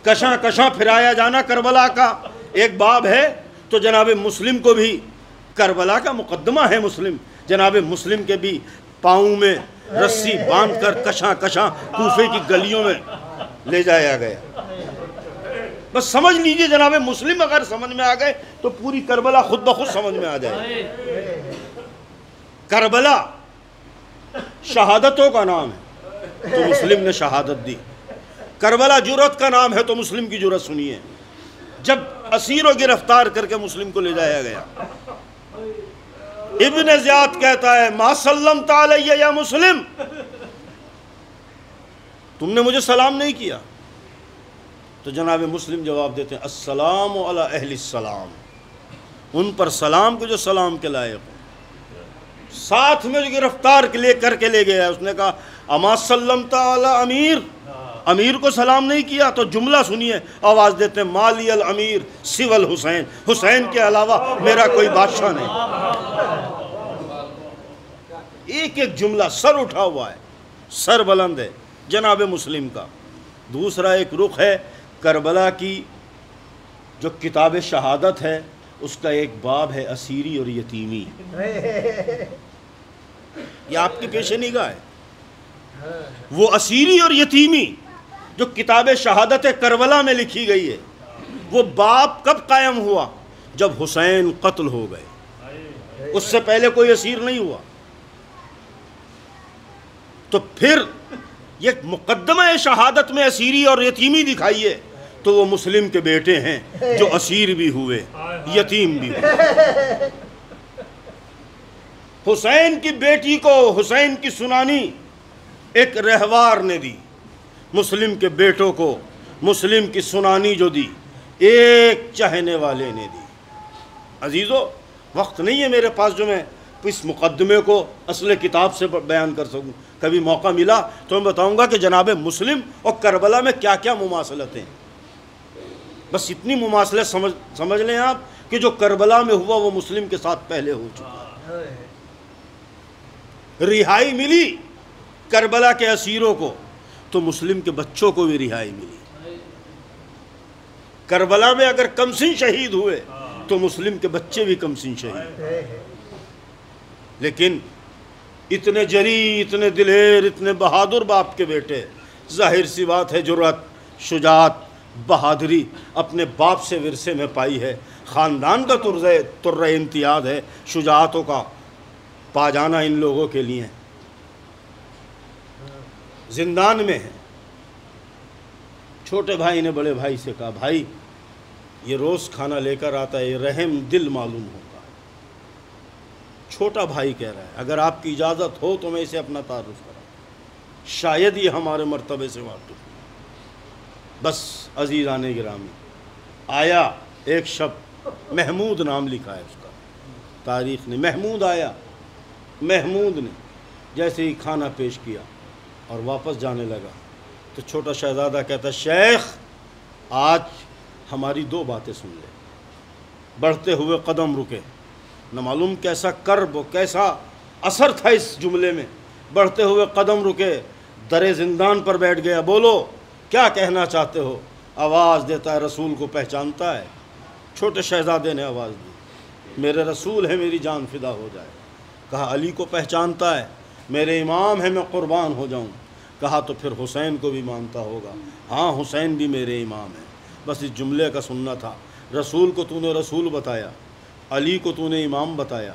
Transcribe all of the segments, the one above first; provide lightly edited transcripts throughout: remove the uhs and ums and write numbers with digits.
کشاں کشاں پھرایا جانا کربلا کا ایک باب ہے، تو جناب مسلم کو بھی کربلا کا مقدمہ ہے مسلم، جناب مسلم کے بھی پاؤں میں رسی باندھ کر کشاں کشاں کوفے کی گلیوں میں لے جایا گیا۔ بس سمجھ لیجئے جناب مسلم اگر سمجھ میں آ گئے تو پوری کربلا خود بخود سمجھ میں آ جائے۔ کربلا شہادتوں کا نام ہے تو مسلم نے شہادت دی، کربلا جرأت کا نام ہے تو مسلم کی جرأت سنیے۔ جب اسیر و گرفتار کر کے مسلم کو لے جایا گیا، ابن زیاد کہتا ہے ما سلمت علیہ یا مسلم، تم نے مجھے سلام نہیں کیا۔ تو جناب مسلم جواب دیتے ہیں السلام علی اہل السلام، ان پر سلام کو جو سلام کے لائق ہو۔ ساتھ میں جو گرفتار کر کے لے گیا، اس نے کہا اما سلمت علی امیر، امیر کو سلام نہیں کیا؟ تو جملہ سنیے، آواز دیتے ہیں مالی الامیر سوى الحسین، حسین کے علاوہ میرا کوئی بادشاہ نہیں۔ ایک ایک جملہ سر اٹھا ہوا ہے، سر بلند ہے جناب مسلم کا۔ دوسرا ایک رخ ہے کربلا کی جو کتاب شہادت ہے، اس کا ایک باب ہے اسیری اور یتیمی، یہ آپ کی پیش نگاہ ہے۔ وہ اسیری اور یتیمی جو کتاب شہادت کربلا میں لکھی گئی ہے، وہ باب کب قائم ہوا؟ جب حسین قتل ہو گئے، اس سے پہلے کوئی اسیر نہیں ہوا۔ تو پھر یہ مقدمہ شہادت میں اسیری اور یتیمی دکھائیے تو وہ مسلم کے بیٹے ہیں جو اسیر بھی ہوئے، یتیم بھی ہوئے۔ حسین کی بیٹی کو حسین کی سنانی ایک رہوار نے دی، مسلم کے بیٹوں کو مسلم کی سنانی جو دی ایک چاہنے والے نے دی۔ عزیزو، وقت نہیں ہے میرے پاس جو میں اس مقدمے کو اصل کتاب سے بیان کر سکوں۔ کبھی موقع ملا تو میں بتاؤں گا کہ جناب مسلم اور کربلا میں کیا کیا مماثلتیں ہیں۔ بس اتنی مماثلت سمجھ لیں آپ کہ جو کربلا میں ہوا وہ مسلم کے ساتھ پہلے ہو چکا۔ رہائی ملی کربلا کے اسیروں کو تو مسلم کے بچوں کو بھی رہائی ملی۔ کربلا میں اگر کمسن شہید ہوئے تو مسلم کے بچے بھی کمسن شہید، لیکن اتنے جری، اتنے دلیر، اتنے بہادر باپ کے بیٹے، ظاہر سی بات ہے جرأت، شجاعت، بہادری اپنے باپ سے ورثے میں پائی ہے۔ خاندان کا طرز امتیاز ہے شجاعتوں کا پا جانا ان لوگوں کے لیے۔ زندان میں ہے، چھوٹے بھائی نے بڑے بھائی سے کہا بھائی یہ روز کھانا لے کر آتا ہے، یہ رحم دل معلوم ہوتا ہے۔ چھوٹا بھائی کہہ رہا ہے اگر آپ کی اجازت ہو تو میں اسے اپنا تعارف کراؤں، شاید یہ ہمارے مرتبے سے واقف ہو۔ بس عزیزان گرامی، آیا ایک شب، محمود نام لکھا ہے اس کا تاریخ نے، محمود آیا، محمود نے جیسے ہی کھانا پیش کیا اور واپس جانے لگا تو چھوٹا شہزادہ کہتا شیخ آج ہماری دو باتیں سن لے۔ بڑھتے ہوئے قدم رکے، نہ معلوم کیسا کرب و کیسا اثر تھا اس جملے میں۔ بڑھتے ہوئے قدم رکے، در زندان پر بیٹھ گیا، بولو کیا کہنا چاہتے ہو؟ آواز دیتا ہے، رسول کو پہچانتا ہے؟ چھوٹے شہزادے نے آواز دی، میرے رسول ہے، میری جان فدا ہو جائے۔ کہا علی کو پہچانتا ہے؟ میرے امام ہے، میں قربان ہو جاؤں۔ کہا تو پھر حسین کو بھی مانتا ہوگا؟ ہاں حسین بھی میرے امام ہے۔ بس اس جملے کا سننا تھا، رسول کو تو نے رسول بتایا، علی کو تو نے امام بتایا،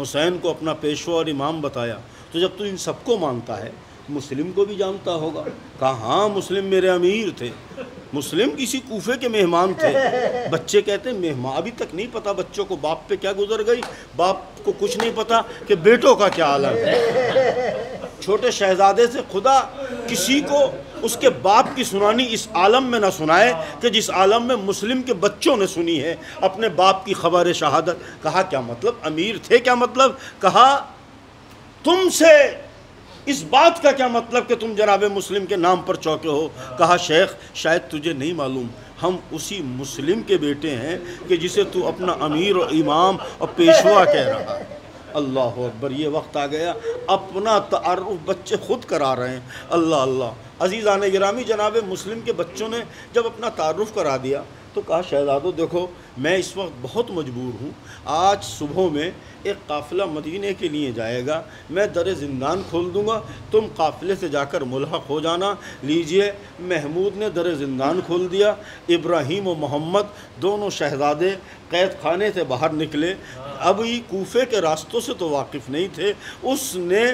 حسین کو اپنا پیشوا اور امام بتایا، تو جب تو ان سب کو مانتا ہے مسلم کو بھی جانتا ہوگا۔ کہا ہاں مسلم میرے امیر تھے، مسلم کسی کوفے کے مہمان تھے۔ بچے کہتے ہیں مہمان، ابھی تک نہیں پتا بچوں کو باپ پہ کیا گزر گئی، باپ کو کچھ نہیں پتا کہ بیٹوں کا کیا عالم ہے۔ چھوٹے شہزادے سے خدا کسی کو اس کے باپ کی سنانی اس عالم میں نہ سنائے کہ جس عالم میں مسلم کے بچوں نے سنی ہے اپنے باپ کی خبر شہادت۔ کہا کیا مطلب؟ امیر تھے کیا مطلب؟ کہا تم سے اس بات کا کیا مطلب کہ تم جناب مسلم کے نام پر چوکے ہو؟ کہا شیخ شاید تجھے نہیں معلوم، ہم اسی مسلم کے بیٹے ہیں کہ جسے تو اپنا امیر اور امام اور پیشوا کہہ رہا ہے۔ اللہ اکبر، یہ وقت آ گیا اپنا تعارف بچے خود کرا رہے ہیں۔ اللہ اللہ، عزیزان گرامی، جناب مسلم کے بچوں نے جب اپنا تعارف کرا دیا تو کہا شہزادو دیکھو میں اس وقت بہت مجبور ہوں، آج صبح میں ایک قافلہ مدینے کے لیے جائے گا، میں در زندان کھول دوں گا، تم قافلے سے جا کر ملحق ہو جانا۔ لیجئے، محمود نے در زندان کھول دیا، ابراہیم و محمد دونوں شہزادے قید خانے سے باہر نکلے۔ اب یہ کوفے کے راستوں سے تو واقف نہیں تھے، اس نے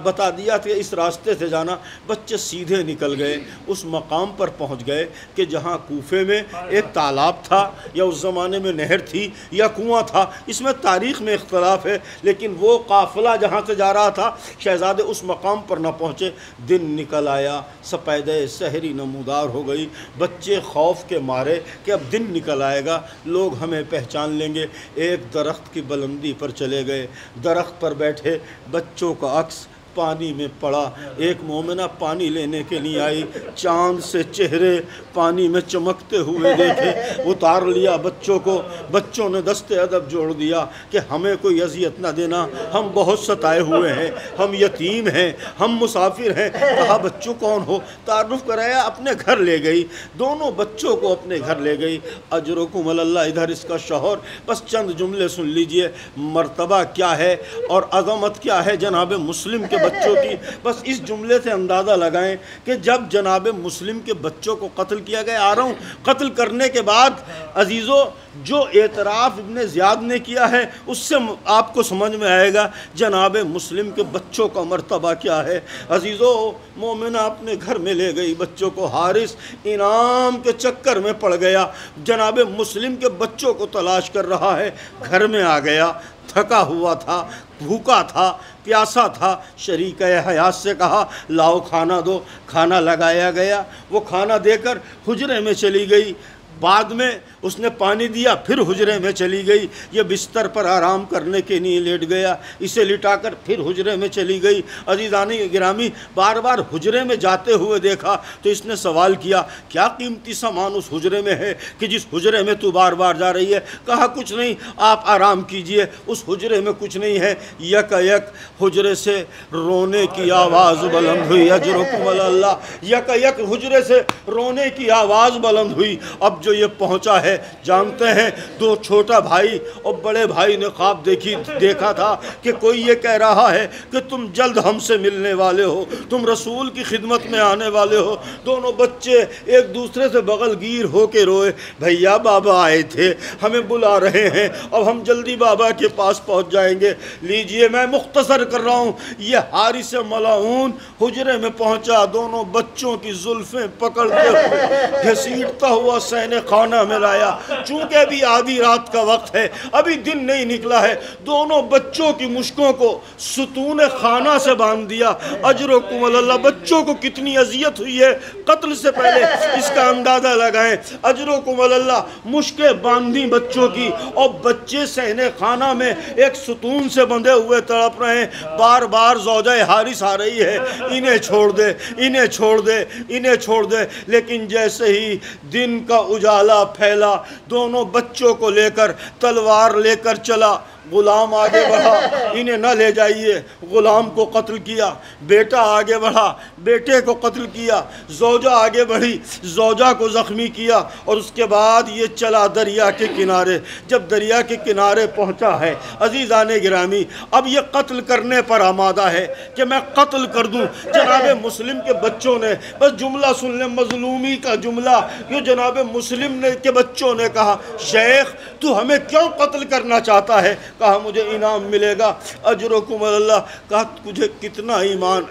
بتا دیا کہ اس راستے سے جانا۔ بچے سیدھے نکل گئے، اس مقام پر پہنچ گئے کہ جہاں کوفے میں ایک تالاب تھا، یا اس زمانے میں نہر تھی یا کنواں تھا، اس میں تاریخ میں اختلاف ہے، لیکن وہ قافلہ جہاں سے جا رہا تھا شہزادے اس مقام پر نہ پہنچے۔ دن نکل آیا، سپیدہ سحری نمودار ہو گئی، بچے خوف کے مارے کہ اب دن نکل آئے گا، لوگ ہمیں پہچان لیں گے۔ ایک درخت کی بلندی پر چلے گئے، درخت پر بیٹھے، بچوں کا عکس پانی میں پڑا۔ ایک مومنہ پانی لینے کے لیے آئی، چاند سے چہرے پانی میں چمکتے ہوئے دیکھے، اتار لیا بچوں کو۔ بچوں نے دست ادب جوڑ دیا کہ ہمیں کوئی اذیت نہ دینا، ہم بہت ستائے ہوئے ہیں، ہم یتیم ہیں، ہم مسافر ہیں۔ کہا بچوں کون ہو؟ تعارف کرایا، اپنے گھر لے گئی، دونوں بچوں کو اپنے گھر لے گئی۔ اجرکم اللہ، ادھر اس کا شوہر۔ بس چند جملے سن لیجئے، مرتبہ کیا ہے اور عظمت کیا ہے جناب مسلم کے بچوں کی۔ بس اس جملے سے اندازہ لگائیں کہ جب جناب مسلم کے بچوں کو قتل کیا گیا، آ رہا ہوں، قتل کرنے کے بعد عزیزو جو اعتراف ابن زیاد نے کیا ہے اس سے آپ کو سمجھ میں آئے گا جناب مسلم کے بچوں کا مرتبہ کیا ہے۔ عزیزو، مومنہ اپنے گھر میں لے گئی بچوں کو، حارث انعام کے چکر میں پڑ گیا، جناب مسلم کے بچوں کو تلاش کر رہا ہے۔ گھر میں آ گیا، تھکا ہوا تھا، بھوکا تھا، پیاسا تھا، شریکہ حیات سے کہا لاؤ کھانا دو۔ کھانا لگایا گیا، وہ کھانا دے کر حجرے میں چلی گئی۔ بعد میں اس نے پانی دیا، پھر حجرے میں چلی گئی۔ یہ بستر پر آرام کرنے کے لیے لیٹ گیا، اسے لٹا کر پھر حجرے میں چلی گئی۔ عزیزان گرامی، بار بار حجرے میں جاتے ہوئے دیکھا تو اس نے سوال کیا کیا قیمتی سامان اس حجرے میں ہے کہ جس حجرے میں تو بار بار جا رہی ہے؟ کہا کچھ نہیں، آپ آرام کیجئے، اس حجرے میں کچھ نہیں ہے۔ یک یک حجرے سے رونے کی آواز بلند ہوئی، اجرکم اللہ، یک یک حجرے سے رونے کی آواز بلند ہوئی۔ اب جو یہ پہنچا ہے، جانتے ہیں دو چھوٹا بھائی اور بڑے بھائی نے خواب دیکھا تھا کہ کوئی یہ کہہ رہا ہے کہ تم جلد ہم سے ملنے والے ہو، تم رسول کی خدمت میں آنے والے ہو۔ دونوں بچے ایک دوسرے سے بغل گیر ہو کے روئے، بھیا بابا آئے تھے، ہمیں بلا رہے ہیں، اب ہم جلدی بابا کے پاس پہنچ جائیں گے۔ لیجئے میں مختصر کر رہا ہوں، یہ حارث ملعون حجرے میں پہنچا، دونوں بچوں کی زلفیں پکڑتے ہوئے گھسیٹتا ہوا سین خانہ میں لایا۔ چونکہ ابھی آدھی رات کا وقت ہے، ابھی دن نہیں نکلا ہے، دونوں بچوں کی مشکوں کو ستون خانہ سے باندھ دیا۔ اجرکم اللہ، بچوں کو کتنی اذیت ہوئی ہے قتل سے پہلے اس کا اندازہ لگائیں۔ اجرکم اللہ، مشکیں باندھی بچوں کی، اور بچے صحن خانہ میں ایک ستون سے بندھے ہوئے تڑپ رہے ہیں۔ بار بار زوجہ حارث آ رہی ہے، انہیں چھوڑ دے، انہیں چھوڑ دے، انہیں چھوڑ دے۔ لیکن جیسے ہی دن کا اجالا پھیلا، دونوں بچوں کو لے کر تلوار لے کر چلا۔ غلام آگے بڑھا، انہیں نہ لے جائیے، غلام کو قتل کیا۔ بیٹا آگے بڑھا، بیٹے کو قتل کیا۔ زوجہ آگے بڑھی، زوجہ کو زخمی کیا، اور اس کے بعد یہ چلا دریا کے کنارے۔ جب دریا کے کنارے پہنچا ہے عزیزان گرامی، اب یہ قتل کرنے پر آمادہ ہے کہ میں قتل کر دوں۔ جناب مسلم کے بچوں نے بس جملہ سن لیں، مظلومی کا جملہ، جو جناب مسلم کے بچوں نے کہا شیخ تو ہمیں کیوں قتل کرنا چاہتا ہے؟ کہا مجھے انعام ملے گا۔ اجرکم اللہ، کہا تجھے کتنا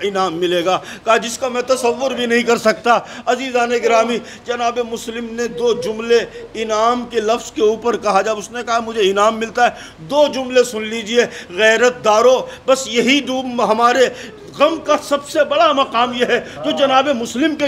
انعام ملے گا؟ کہا جس کا میں تصور بھی نہیں کر سکتا۔ عزیزان گرامی، جناب مسلم نے دو جملے انعام کے لفظ کے اوپر کہا۔ جب اس نے کہا مجھے انعام ملتا ہے، دو جملے سن لیجئے، غیرت دارو، بس یہی ہمارے غم کا سب سے بڑا مقام یہ ہے جو جناب مسلم کے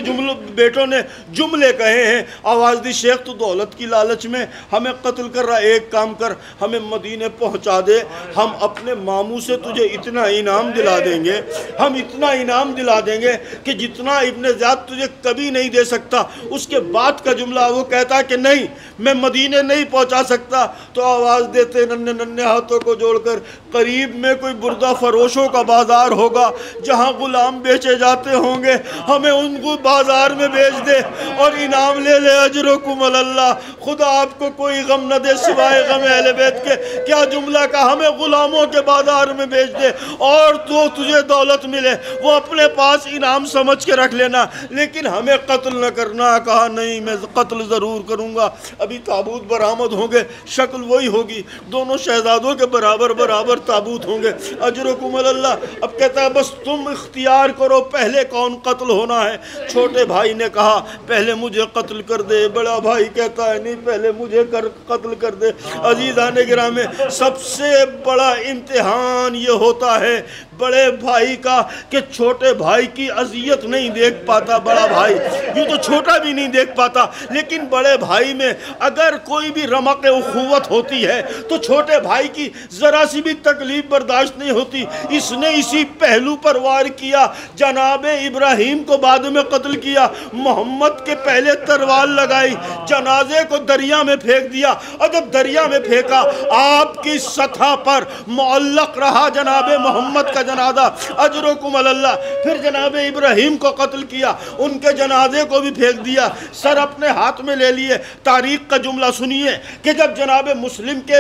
بیٹوں نے جملے کہے ہیں. آواز دی شیخ تو دولت کی لالچ میں ہمیں قتل کر رہا, ایک کام کر ہمیں مدینے پہنچا دے, ہم اپنے ماموں سے تجھے اتنا انعام دلا دیں گے, ہم اتنا انعام دلا دیں گے کہ جتنا ابن زیاد تجھے کبھی نہیں دے سکتا. اس کے بعد کا جملہ وہ کہتا کہ نہیں میں مدینے نہیں پہنچا سکتا. تو آواز دیتے ننھے ننھے ہاتھوں کو جوڑ کر, قریب میں کوئی بردہ فروشوں کا بازار ہوگا جہاں غلام بیچے جاتے ہوں گے, ہمیں ان کو بازار میں بیچ دے اور انعام لے لے. اجرکم اللہ, خدا آپ کو کوئی غم نہ دے سوائے غم اہل بیت کے. کیا جملہ کا, ہمیں غلاموں کے بازار میں بیچ دے اور تو تجھے دولت ملے, وہ اپنے پاس انعام سمجھ کے رکھ لینا, لیکن ہمیں قتل نہ کرنا. کہا نہیں میں قتل ضرور کروں گا. ابھی تابوت برآمد ہوں گے, شکل وہی ہوگی, دونوں شہزادوں کے برابر برابر تابوت ہوں گے. اجرکم اللہ. اب کہتا ہے بس تم اختیار کرو پہلے کون قتل ہونا ہے. چھوٹے بھائی نے کہا پہلے مجھے قتل کر دے. بڑا بھائی کہتا ہے نہیں پہلے مجھے قتل کر دے. عزیزان گرامی, سب سے بڑا امتحان یہ ہوتا ہے بڑے بھائی کا کہ چھوٹے بھائی کی اذیت نہیں دیکھ پاتا بڑا بھائی, یوں تو چھوٹا بھی نہیں دیکھ پاتا, لیکن بڑے بھائی میں اگر کوئی بھی رمق اخوت ہوتی ہے تو چھوٹے بھائی کی ذرا سی بھی تکلیف برداشت نہیں ہوتی. اس نے اسی پہلو پر وار کیا. جناب ابراہیم کو بعد میں قتل کیا, محمد کے پہلے تلوار لگائی, جنازے کو دریا میں پھینک دیا, اور جب دریا میں پھینکا آپ کی سطح پر معلق رہا جناب محمد کا جنازہ. اجرکم اللہ. پھر جناب ابراہیم کو قتل کیا, ان کے جنازے کو بھی پھینک دیا, سر اپنے ہاتھ میں لے لیے. تاریخ کا جملہ سنیے کہ جب جناب مسلم کے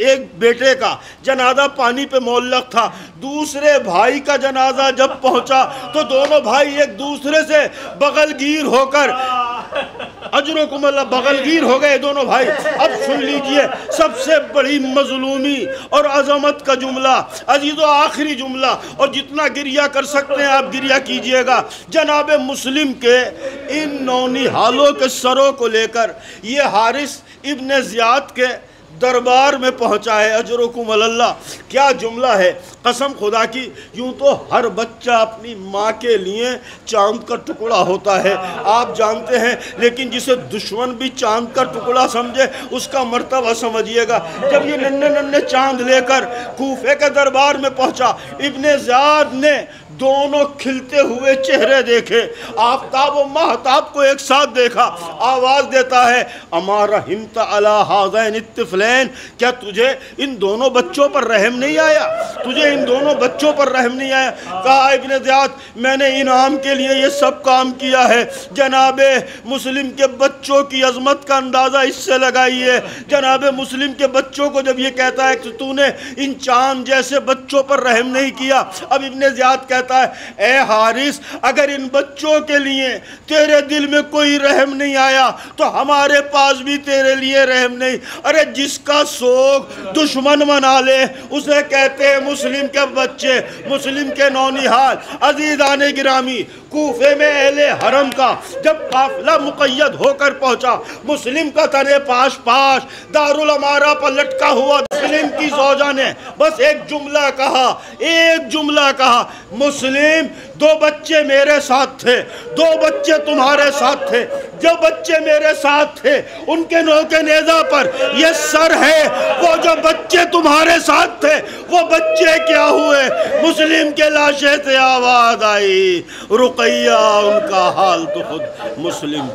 ایک بیٹے کا جنازہ پانی پہ معلق تھا, دوسرے بھائی کا جنازہ جب پہنچا تو دونوں بھائی ایک دوسرے سے بغل گیر ہو کر, اجرکم اللہ, بغل گیر ہو گئے دونوں بھائی. اب سن لیجئے سب سے بڑی مظلومی اور عظمت کا جملہ, عزیزو آخری جملہ, اور جتنا گریہ کر سکتے ہیں آپ گریہ کیجئے گا. جناب مسلم کے ان نونہالوں کے سروں کو لے کر یہ حارث ابن زیاد کے دربار میں پہنچا ہے. اجرکم اللہ. کیا جملہ ہے قسم خدا کی, یوں تو ہر بچہ اپنی ماں کے لیے چاند کا ٹکڑا ہوتا ہے آپ جانتے ہیں, لیکن جسے دشمن بھی چاند کا ٹکڑا سمجھے اس کا مرتبہ سمجھیے گا. جب یہ ننھے ننھے چاند لے کر کوفے کے دربار میں پہنچا, ابن زیاد نے دونوں کھلتے ہوئے چہرے دیکھے, آفتاب و مہتاب کو ایک ساتھ دیکھا. آواز دیتا ہے اما رحمت علی ہذین الطفلین, کیا تجھے ان دونوں بچوں پر رحم نہیں آیا, تجھے ان دونوں بچوں پر رحم نہیں آیا. کہا ابن زیاد میں نے انعام کے لیے یہ سب کام کیا ہے. جناب مسلم کے بچوں کی عظمت کا اندازہ اس سے لگائیے. جناب مسلم کے بچوں کو جب یہ کہتا ہے کہ تو نے ان چاند جیسے بچوں پر رحم نہیں کیا, اب ابن زیاد کہتا ہے اے حارث اگر ان بچوں کے لیے تیرے دل میں کوئی رحم نہیں آیا تو ہمارے پاس بھی تیرے لیے رحم نہیں. ارے جس کا سوگ دشمن منا لے اسے کہتے ہیں مسلم کے بچے, مسلم کے نونہال. عزیزان گرامی, کوفے میں اہل حرم کا جب قافلہ مقید ہو کر پہنچا, مسلم کا تنے پاش پاش دارالامارہ پر لٹکا ہوا, مسلم کی زوجہ نے بس ایک جملہ کہا, ایک جملہ کہا, مسلم دو بچے میرے ساتھ تھے, دو بچے تمہارے ساتھ تھے, جو بچے میرے ساتھ تھے ان کے نوکے نیزہ پر یہ سر ہے, وہ جو بچے تمہارے ساتھ تھے وہ بچے کیا ہوئے. مسلم کے لاشے سے آواز آئی رقیہ, ان کا حال تو خود مسلم.